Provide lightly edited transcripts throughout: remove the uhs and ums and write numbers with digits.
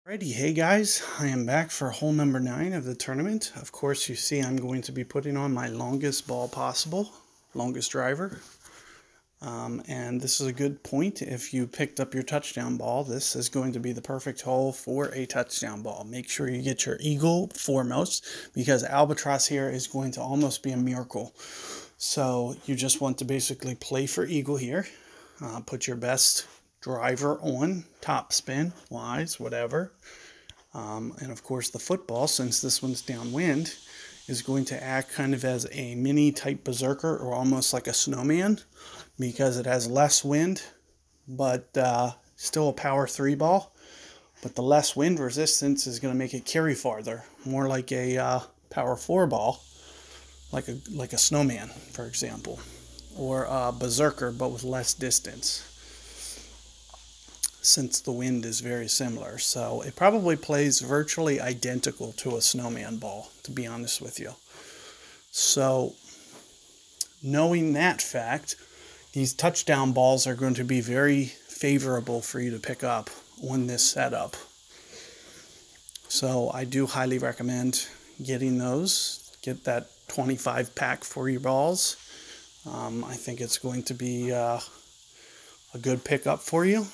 Alrighty, hey guys, I am back for hole number 9 of the tournament. Of course, you see I'm going to be putting on my longest ball possible, longest driver. And this is a good point. If you picked up your touchdown ball, this is going to be the perfect hole for a touchdown ball. Make sure you get your eagle foremost, because albatross here is going to almost be a miracle. So you just want to basically play for eagle here. Put your best driver on, top spin, wise, whatever. And of course the football, since this one's downwind, is going to act kind of as a mini type berserker, or almost like a snowman, because it has less wind, but still a power 3 ball. But the less wind resistance is going to make it carry farther, more like a power 4 ball, like a snowman, for example, or a berserker, but with less distance, since the wind is very similar. So it probably plays virtually identical to a snowman ball, to be honest with you. So knowing that fact, these touchdown balls are going to be very favorable for you to pick up on this setup. So I do highly recommend getting those. Get that 25 pack for your balls. I think it's going to be a good pickup for you.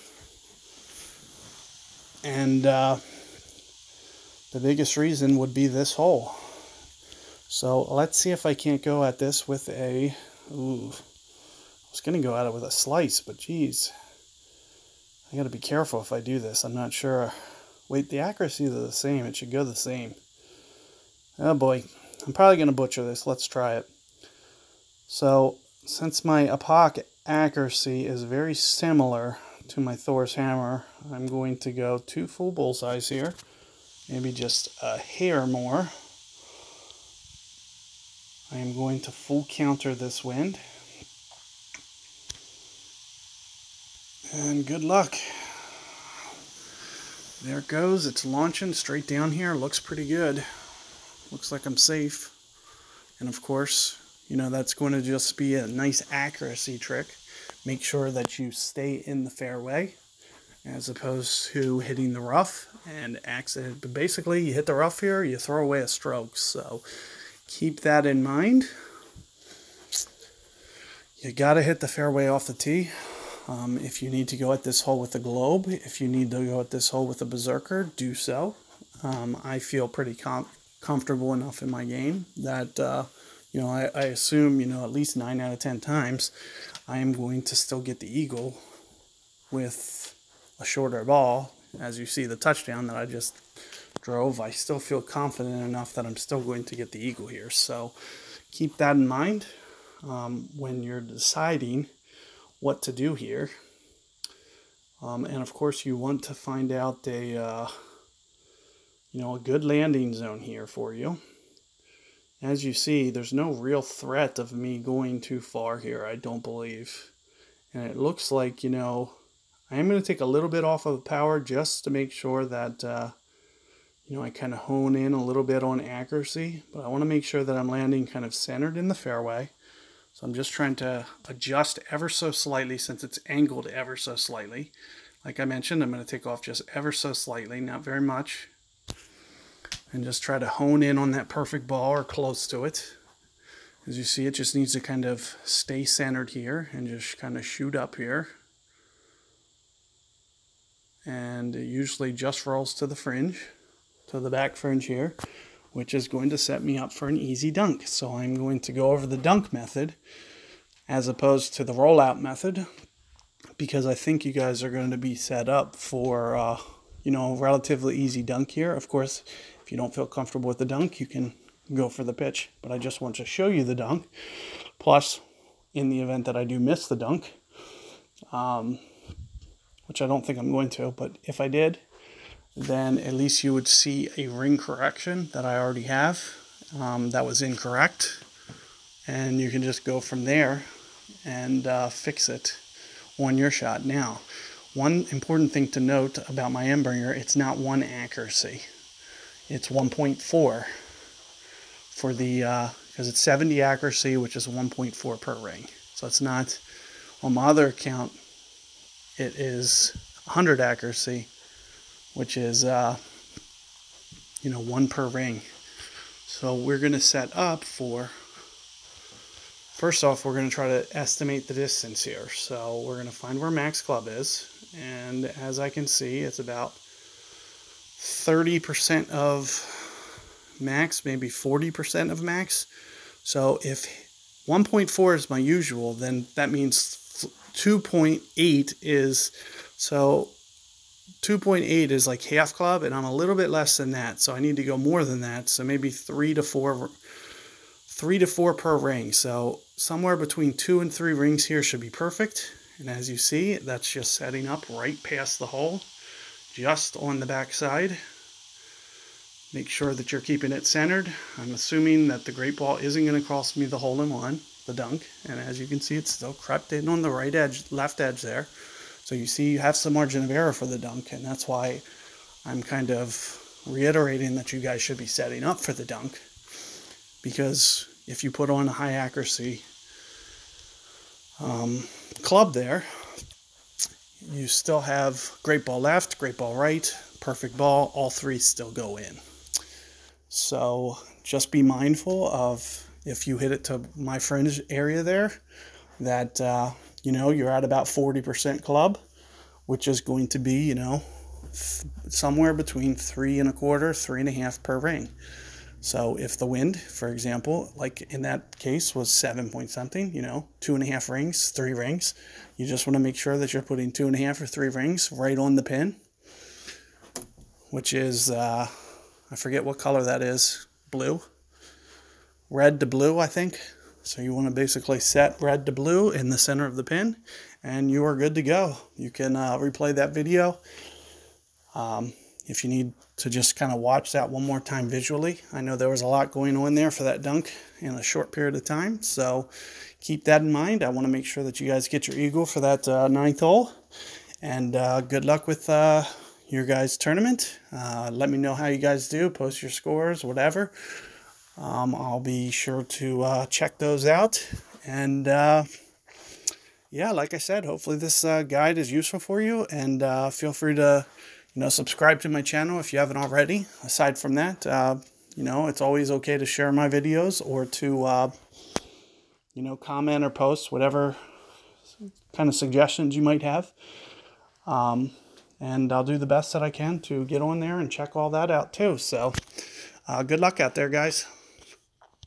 And the biggest reason would be this hole. So let's see if I can't go at this with a... Ooh, I was going to go at it with a slice, but geez. I got to be careful if I do this. I'm not sure. Wait, the accuracy is the same. It should go the same. Oh boy. I'm probably going to butcher this. Let's try it. So, since my Epoch accuracy is very similar to my Thor's hammer, I'm going to go 2 full bullseyes here, maybe just a hair more. I am going to full counter this wind, and good luck. There it goes. It's launching straight down here. Looks pretty good. Looks like I'm safe. And of course, you know, that's going to just be a nice accuracy trick. Make sure that you stay in the fairway as opposed to hitting the rough and accident. But basically, you hit the rough here, you throw away a stroke. So keep that in mind. You got to hit the fairway off the tee. If you need to go at this hole with a globe, if you need to go at this hole with a berserker, do so. I feel pretty comfortable enough in my game that, you know, I assume, you know, at least 9 out of 10 times, I am going to still get the eagle with a shorter ball. As you see the touchdown that I just drove, I still feel confident enough that I'm still going to get the eagle here. So keep that in mind when you're deciding what to do here. And of course, you want to find out a you know, a good landing zone here for you. As you see, there's no real threat of me going too far here, I don't believe. And it looks like, you know, I am going to take a little bit off of the power just to make sure that, you know, I kind of hone in a little bit on accuracy. But I want to make sure that I'm landing kind of centered in the fairway. So I'm just trying to adjust ever so slightly, since it's angled ever so slightly. Like I mentioned, I'm going to take off just ever so slightly, not very much. And just try to hone in on that perfect ball or close to it. As you see, it just needs to kind of stay centered here and just kind of shoot up here. And it usually just rolls to the fringe, to the back fringe here, which is going to set me up for an easy dunk. So I'm going to go over the dunk method as opposed to the rollout method, because I think you guys are going to be set up for, you know, a relatively easy dunk here. Of course, if you don't feel comfortable with the dunk, you can go for the pitch. But I just want to show you the dunk. Plus, in the event that I do miss the dunk, which I don't think I'm going to, but if I did, then at least you would see a ring correction that I already have that was incorrect. And you can just go from there and fix it on your shot. Now, one important thing to note about my Endbringer, it's not 1 accuracy. It's 1.4 for the, because it's 70 accuracy, which is 1.4 per ring. So it's not, on my other account, it is 100 accuracy, which is, you know, 1 per ring. So we're going to set up for, first off, we're going to try to estimate the distance here. So we're going to find where max club is. And as I can see, it's about 30% of max, maybe 40% of max. So if 1.4 is my usual, then that means 2.8 is, so 2.8 is like half club, and I'm a little bit less than that, so I need to go more than that. So maybe 3 to 4 per ring. So somewhere between 2 and 3 rings here should be perfect. And as you see, that's just setting up right past the hole, just on the back side. Make sure that you're keeping it centered. I'm assuming that the great ball isn't going to cost me the hole-in-one, the dunk. And as you can see, it's still crept in on the right edge, left edge there. So you see you have some margin of error for the dunk, and that's why I'm kind of reiterating that you guys should be setting up for the dunk. Because if you put on a high accuracy club there, you still have great ball left, great ball right, perfect ball, all 3 still go in. So just be mindful of, if you hit it to my fringe area there, that, you know, you're at about 40% club, which is going to be, you know, somewhere between 3 1/4, 3 1/2 per ring. So if the wind, for example, like in that case was 7 point something, you know, 2 1/2 rings, 3 rings, you just want to make sure that you're putting 2 1/2 or 3 rings right on the pin, which is, I forget what color that is, blue, red to blue, I think. So you want to basically set red to blue in the center of the pin, and you are good to go. You can replay that video if you need to just kind of watch that one more time visually. I know there was a lot going on there for that dunk in a short period of time, so keep that in mind. I want to make sure that you guys get your eagle for that 9th hole, and good luck with your guys' tournament. Let me know how you guys do. Post your scores, whatever. I'll be sure to check those out. And yeah, like I said, hopefully this guide is useful for you. And feel free to, you know, subscribe to my channel if you haven't already. Aside from that, you know, it's always okay to share my videos, or to, you know, comment or post whatever kind of suggestions you might have. And I'll do the best that I can to get on there and check all that out too. So good luck out there, guys.